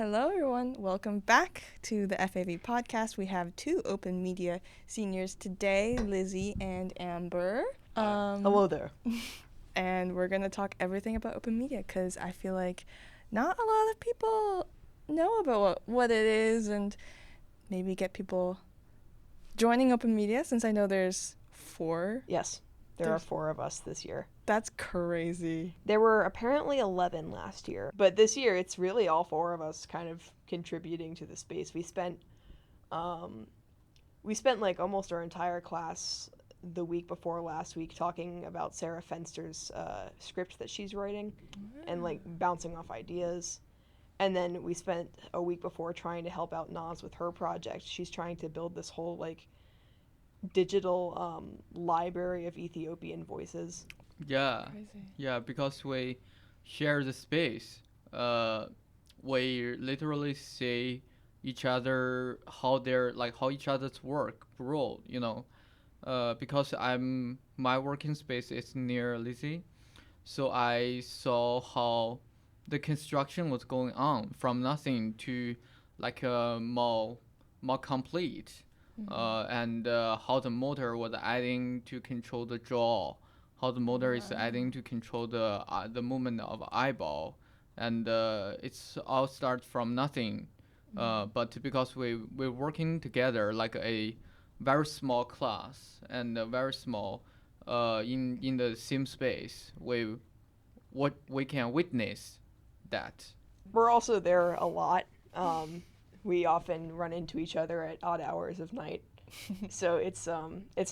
Hello, everyone. Welcome back to the FAV podcast. We have two open media seniors today, Lizzie and AMber. Hello there. And we're going to talk everything about open media because I feel like not a lot of people know about what it is and maybe get people joining open media since I know there's 4. Yes, there are 4 of us this year. That's crazy. There were apparently 11 last year, but this year it's really all 4 of us kind of contributing to the space. We spent like almost our entire class the week before last week talking about Sarah Fenster's script that she's writing and like bouncing off ideas. And then we spent a week before trying to help out Naz with her project. She's trying to build this whole like digital library of Ethiopian voices. Yeah, Crazy. yeah, because we share the space. We literally see each other how each other's work grow. Because my working space is near Lizzie, so I saw how the construction was going on from nothing to like more complete, and how the motor was adding to control the jaw, how the motor is adding to control the movement of eyeball, and it's all start from nothing. But because we're working together like a very small class and very small in the same space, we can witness that. We're also there a lot. We often run into each other at odd hours of night. So it's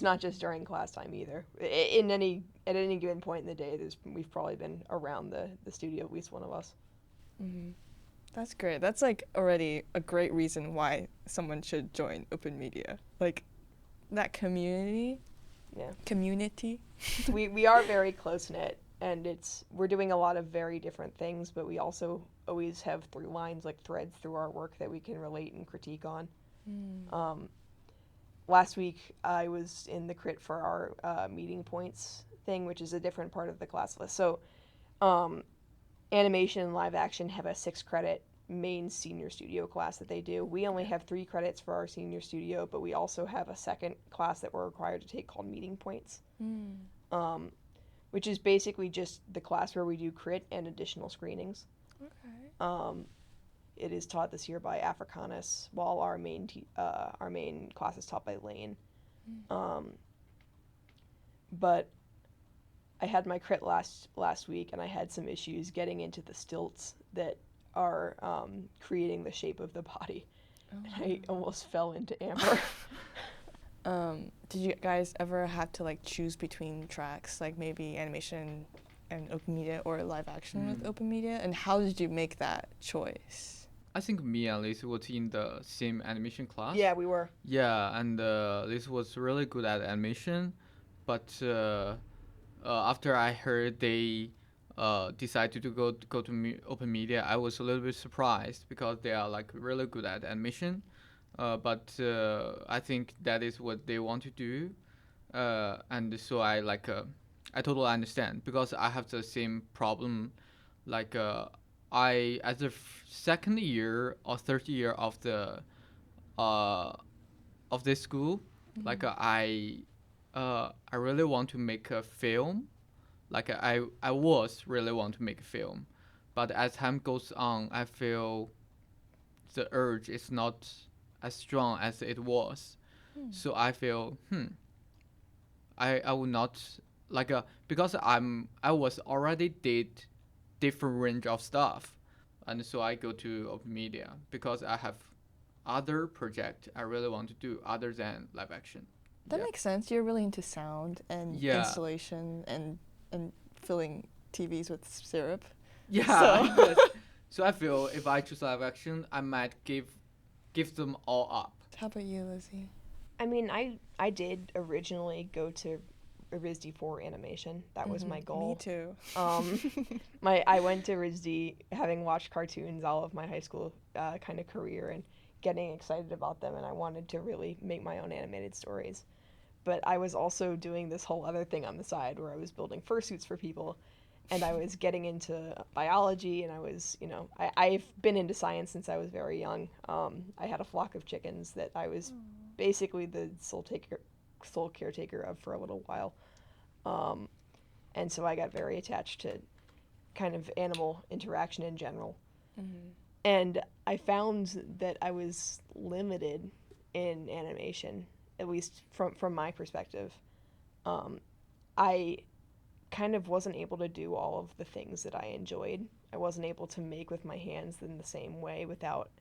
not just during class time either. At any given point in the day, we've probably been around the studio, at least one of us. Mm-hmm. That's great. That's like already a great reason why someone should join open media. Like that community. Yeah. Community. we are very close knit, and we're doing a lot of very different things, but we also always have through lines, like threads through our work that we can relate and critique on. Last week I was in the crit for our meeting points thing, which is a different part of the class list. So animation and live action have a 6-credit main senior studio class that they do. We only have 3 credits for our senior studio, but we also have a second class that we're required to take called meeting points, which is basically just the class where we do crit and additional screenings. Okay. It is taught this year by Africanus, while our main class is taught by Lane. But I had my crit last week, and I had some issues getting into the stilts that are creating the shape of the body. And I almost fell into AMber. Did you guys ever have to like choose between tracks, like maybe animation and open media or live action with open media? And how did you make that choice? I think me and Liz was in the same animation class. Yeah, we were. Yeah, and Liz was really good at animation, but after I heard they decided to go to open media, I was a little bit surprised because they are like really good at animation. But I think that is what they want to do, and so I totally understand because I have the same problem, like I as the second year or third year of this school, like I really want to make a film, like I was really want to make a film, but as time goes on, I feel the urge is not as strong as it was. So I feel I would not like because I was already did different range of stuff, and so I go to open media because I have other project I really want to do other than live action. That makes sense. You're really into sound and installation and filling TVs with syrup. Yeah. Yes. So I feel if I choose live action, I might give them all up. How about you, Lizzie? I mean, I did originally go to RISD for animation. That was my goal. Me too. I went to RISD having watched cartoons all of my high school kind of career and getting excited about them, and I wanted to really make my own animated stories. But I was also doing this whole other thing on the side where I was building fursuits for people, and I was getting into biology, and I was, I've been into science since I was very young. I had a flock of chickens that I was basically the sole caretaker of for a little while. And so I got very attached to kind of animal interaction in general. Mm-hmm. And I found that I was limited in animation, at least from my perspective. I kind of wasn't able to do all of the things that I enjoyed. I wasn't able to make with my hands in the same way without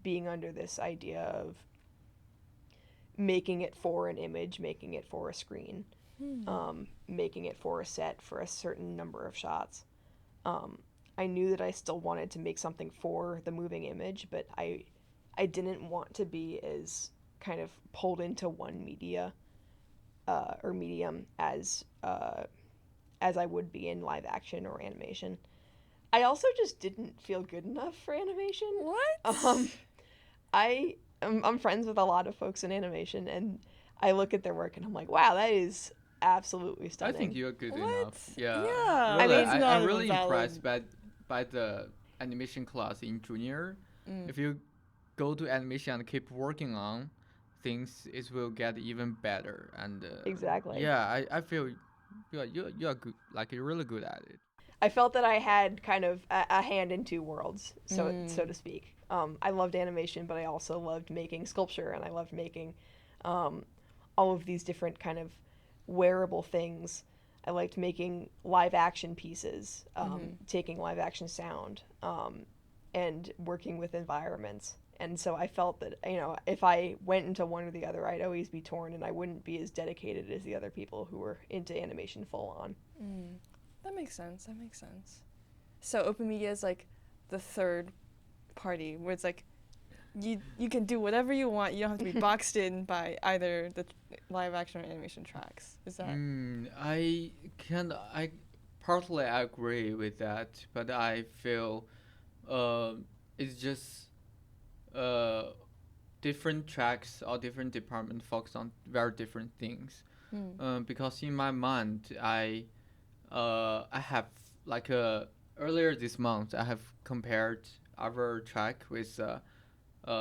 being under this idea of making it for an image, making it for a screen, making it for a set for a certain number of shots. I knew that I still wanted to make something for the moving image, but I didn't want to be as kind of pulled into one media or medium as I would be in live action or animation. I also just didn't feel good enough for animation. What? I'm friends with a lot of folks in animation, and I look at their work and I'm like, wow, that is absolutely I stunning. think you're good What? enough. Yeah. Yeah, Really, that's not I'm a really valid- impressed by the animation class in junior. Mm. If you go to animation and keep working on things, it will get even better. And Exactly. Yeah, I feel you're good. Like you're really good at it. I felt that I had kind of a hand in two worlds, so to speak. I loved animation, but I also loved making sculpture, and I loved making all of these different kind of wearable things. I liked making live action pieces, taking live action sound, and working with environments. And so I felt that, if I went into one or the other, I'd always be torn, and I wouldn't be as dedicated as the other people who were into animation full on. That makes sense. So open media is like the third party where it's like you can do whatever you want. You don't have to be boxed in by either the live action or animation tracks. Is that? I partly agree with that, but I feel it's just different tracks or different department focus on very different things. Because in my mind, I have like earlier this month I have compared our track with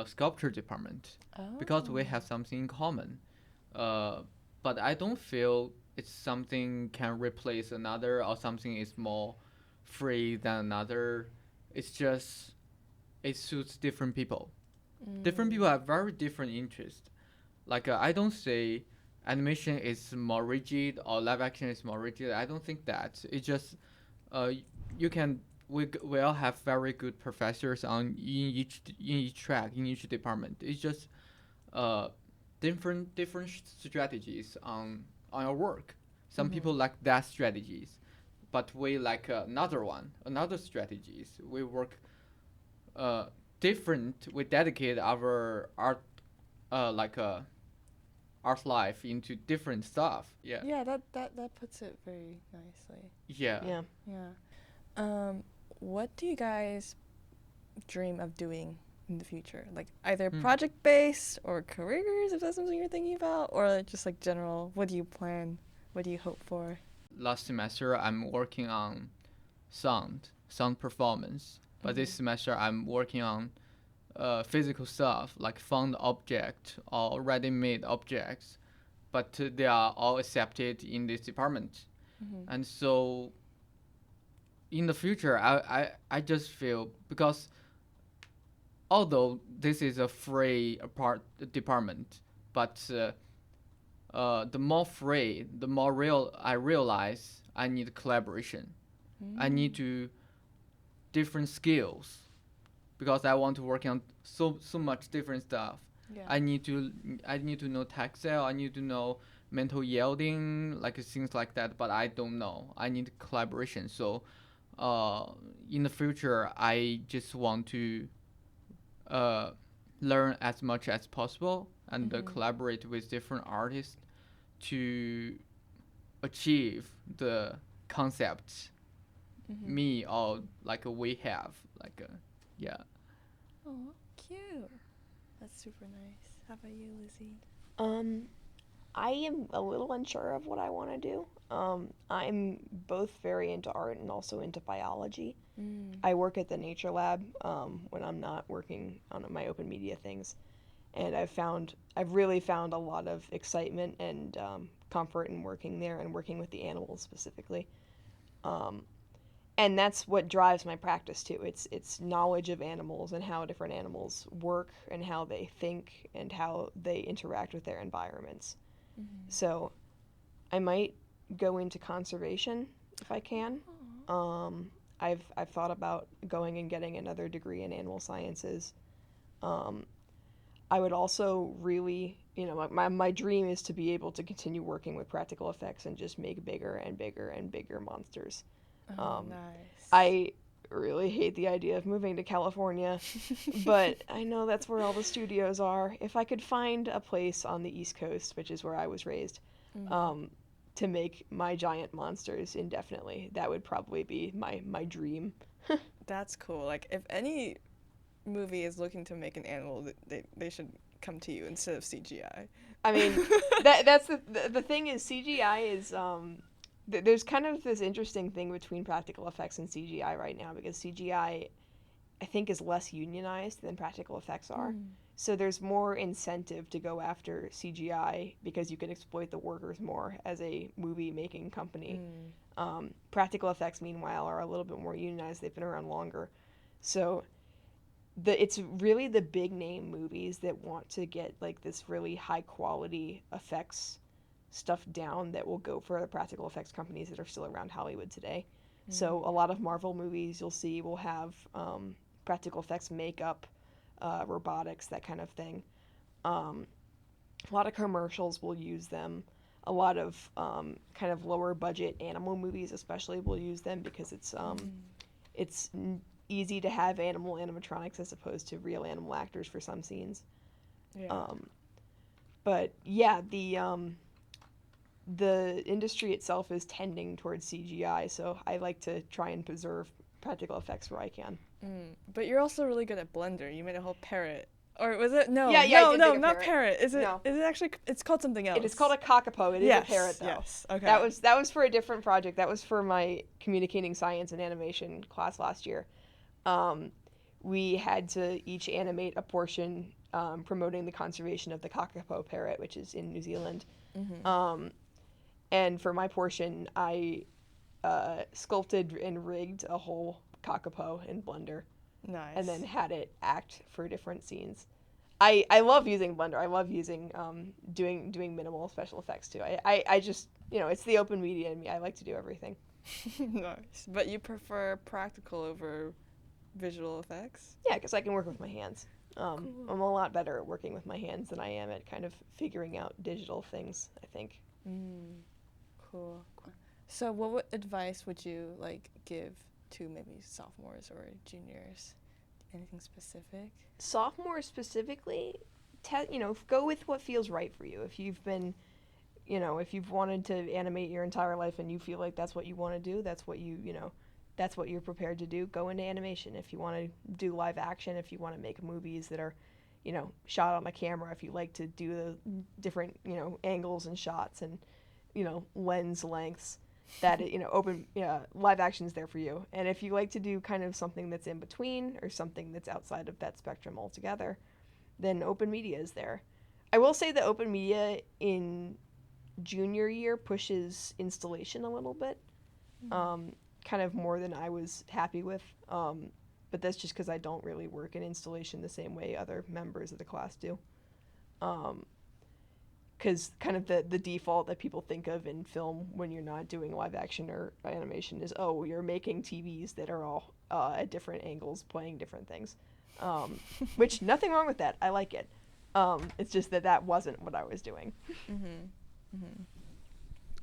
sculpture department because we have something in common. But I don't feel it's something can replace another or something is more free than another. It's just it suits different people. Different people have very different interests. Like I don't say animation is more rigid or live action is more rigid. I don't think that. It's just you can we all have very good professors on in each track in each department. It's just different strategies on our work. Some people like that strategies, but we like another strategies. We work different. We dedicate our art art life into different stuff. Yeah. Yeah, that puts it very nicely. Yeah. Yeah. What do you guys dream of doing in the future? Like either project based or careers, if that's something you're thinking about, or just like general. What do you plan? What do you hope for? Last semester I'm working on sound performance, but this semester I'm working on physical stuff like found object or ready-made objects, but they are all accepted in this department. And so in the future I just feel because although this is a free department, but the more free, the more I realize I need collaboration. I need to different skills because I want to work on so much different stuff. Yeah. I need to know Excel. I need to know mental yielding, like things like that. But I don't know. I need collaboration. So, in the future, I just want to learn as much as possible and collaborate with different artists to achieve the concepts me or like we have yeah. Oh, cute. That's super nice. How about you, Lizzie? I am a little unsure of what I want to do. I'm both very into art and also into biology. I work at the nature lab when I'm not working on my open media things, and I've really found a lot of excitement and comfort in working there and working with the animals specifically. Um, and that's what drives my practice too. It's knowledge of animals and how different animals work and how they think and how they interact with their environments. So I might go into conservation if I can. I've thought about going and getting another degree in animal sciences. Um, I would also really, my dream is to be able to continue working with practical effects and just make bigger and bigger and bigger monsters. Nice. I really hate the idea of moving to California, but I know that's where all the studios are. If I could find a place on the East Coast, which is where I was raised, to make my giant monsters indefinitely, that would probably be my dream. That's cool. Like, if any movie is looking to make an animal, they should come to you instead of CGI. I mean, that's the thing is CGI is there's kind of this interesting thing between practical effects and CGI right now because CGI I think is less unionized than practical effects are. So there's more incentive to go after CGI because you can exploit the workers more as a movie making company. Practical effects, meanwhile, are a little bit more unionized. They've been around longer. So it's really the big name movies that want to get like this really high quality effects stuff down that will go for the practical effects companies that are still around Hollywood today. So a lot of Marvel movies you'll see will have practical effects makeup, robotics, that kind of thing. A lot of commercials will use them. A lot of kind of lower budget animal movies especially will use them because it's easy to have animal animatronics as opposed to real animal actors for some scenes. Yeah. But yeah, the industry itself is tending towards CGI, so I like to try and preserve practical effects where I can. But you're also really good at Blender. You made a whole parrot. Or was it? No, Yeah, I did make a not parrot. parrot. Is it? No. Is it actually? It's called something else. It is called a kakapo. It is a parrot, though. Yes. Okay. That was for a different project. That was for my communicating science and animation class last year. We had to each animate a portion promoting the conservation of the kakapo parrot, which is in New Zealand. And for my portion, I sculpted and rigged a whole kakapo in Blender. Nice. And then had it act for different scenes. I love using Blender. I love using doing minimal special effects too. I just it's the open media in me. I like to do everything. Nice. But you prefer practical over visual effects? Yeah, because I can work with my hands. Cool. I'm a lot better at working with my hands than I am at kind of figuring out digital things, I think. Cool. So what advice would you give to maybe sophomores or juniors? Anything specific? Sophomores specifically, go with what feels right for you. If you've been, if you've wanted to animate your entire life and you feel like that's what you want to do, that's what that's what you're prepared to do, go into animation. If you want to do live action, if you want to make movies that are, shot on a camera, if you like to do the different, angles and shots and, lens lengths, that live action is there for you. And if you like to do kind of something that's in between or something that's outside of that spectrum altogether, then open media is there. I will say that open media in junior year pushes installation a little bit, kind of more than I was happy with. But that's just because I don't really work in installation the same way other members of the class do. Because kind of the default that people think of in film when you're not doing live action or animation is, oh, you're making TVs that are all at different angles playing different things. Which, nothing wrong with that. I like it. It's just that wasn't what I was doing.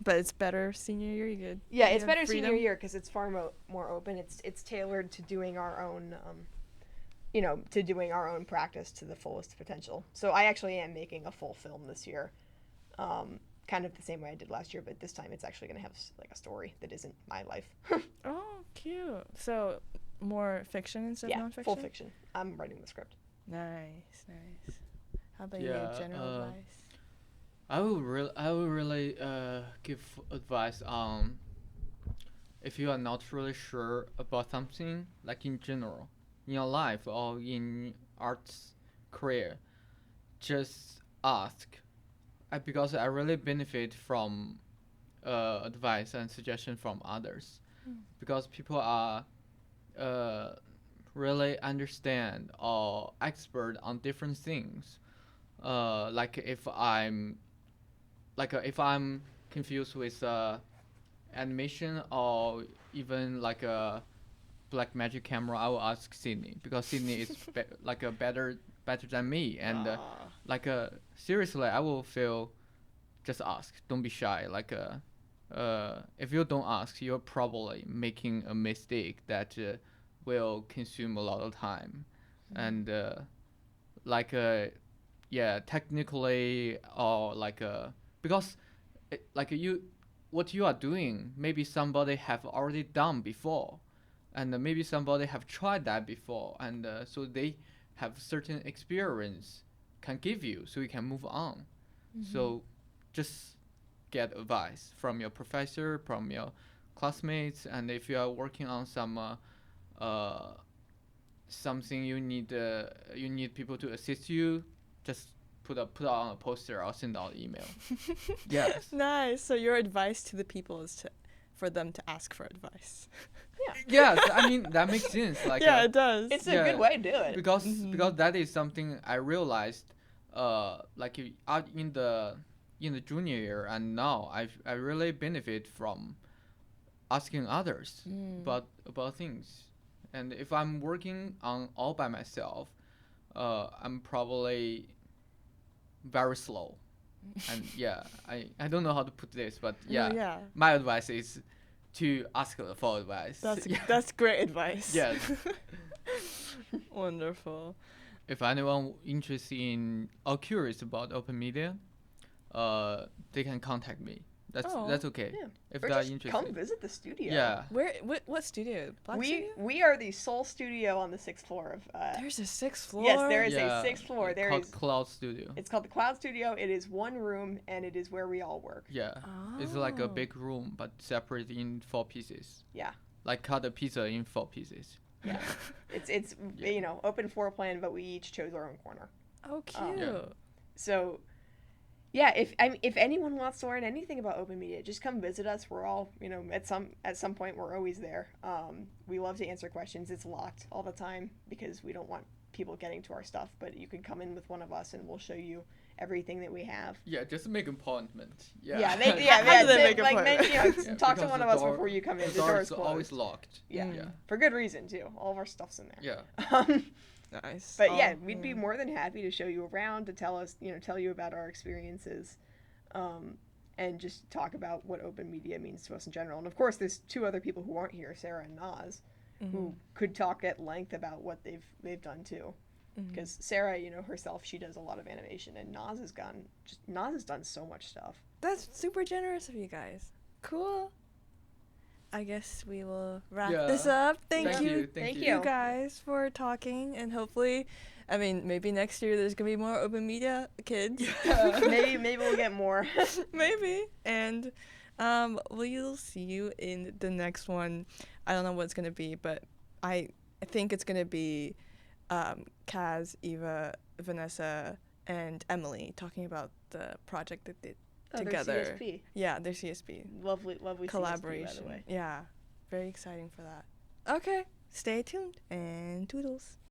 But it's better senior year. You good? Yeah, it's better senior year because it's far more open. It's tailored to doing our own, to doing our own practice to the fullest potential. So I actually am making a full film this year, kind of the same way I did last year, but this time it's actually going to have a story that isn't my life. Oh, cute. So more fiction instead of nonfiction? Yeah, full fiction. I'm writing the script. Nice. How about you? General advice? I would really give advice on if you are not really sure about something, like in general, in your life or in arts career, just ask. Because I really benefit from advice and suggestion from others, because people are uh, really understand or expert on different things. Like if I'm confused with animation or even like a black magic camera, I will ask Sydney, because Sydney is like a better than me, and like seriously, I will feel, just ask. Don't be shy. Like if you don't ask, you're probably making a mistake that will consume a lot of time, and like yeah, technically, or like because like you, what you are doing, maybe somebody have already done before, and maybe somebody have tried that before, and so they have certain experience can give you, so you can move on. So just get advice from your professor, from your classmates, and if you are working on some uh, something you need people to assist you, just put on a poster or send out email. Yes. Nice. So your advice to the people is for them to ask for advice. Yes, I mean that makes sense. Like Yeah, it does. It's a good way to do it. because that is something I realized like in the junior year, and now I really benefit from asking others about things. And if I'm working on all by myself, I'm probably very slow. And yeah, I don't know how to put this, but No, yeah, yeah. my advice is to ask for advice. That's great advice. Yes. Wonderful. If anyone interested in or curious about open media, they can contact me. That's okay. Yeah. If Or they're just interested. come visit the studio. Yeah. What studio? Black We studio? we are the sole studio on the 6th floor of. There's a sixth floor. Yes, there is Yeah, a 6th floor. There called is. Cloud Studio. It's called the Cloud Studio. It is one room, and it is where we all work. Yeah. It's like a Oh. big room, but separated in 4 pieces. Yeah. Like cut a pizza in 4 pieces. Yeah. It's open floor plan, but we each chose our own corner. Oh, cute. Yeah. So, yeah, if anyone wants to learn anything about open media, just come visit us. We're all, at some point we're always there. We love to answer questions. It's locked all the time because we don't want people getting to our stuff, but you can come in with one of us and we'll show you everything that we have. Yeah, just make an appointment. Yeah. Yeah, How do they make like, appointment? Yeah, talk to because one the of us door- before you come in. The The door door is is closed. always locked. Yeah. Yeah. For good reason too. All of our stuff's in there. Yeah. Nice. But Oh, yeah, we'd be more than happy to show you around, to tell you about our experiences, and just talk about what open media means to us in general. And of course, there's 2 other people who aren't here, Sarah and Naz, who could talk at length about what they've done too. Because Sarah, herself, she does a lot of animation, and Naz has done so much stuff. That's super generous of you guys. Cool. I guess we will wrap Yeah. this up. Thank Thank you. you. Thank You you. guys for talking, and hopefully, maybe next year there's gonna be more open media kids. maybe we'll get more. Maybe. And we'll see you in the next one. I don't know what it's gonna be, but I think it's gonna be Kaz, Eva, Vanessa, and Emily talking about the project that they together. Their CSP. Yeah, their CSP Lovely collaboration. CSP, by the way. Yeah, very exciting for that. Okay, stay tuned and toodles.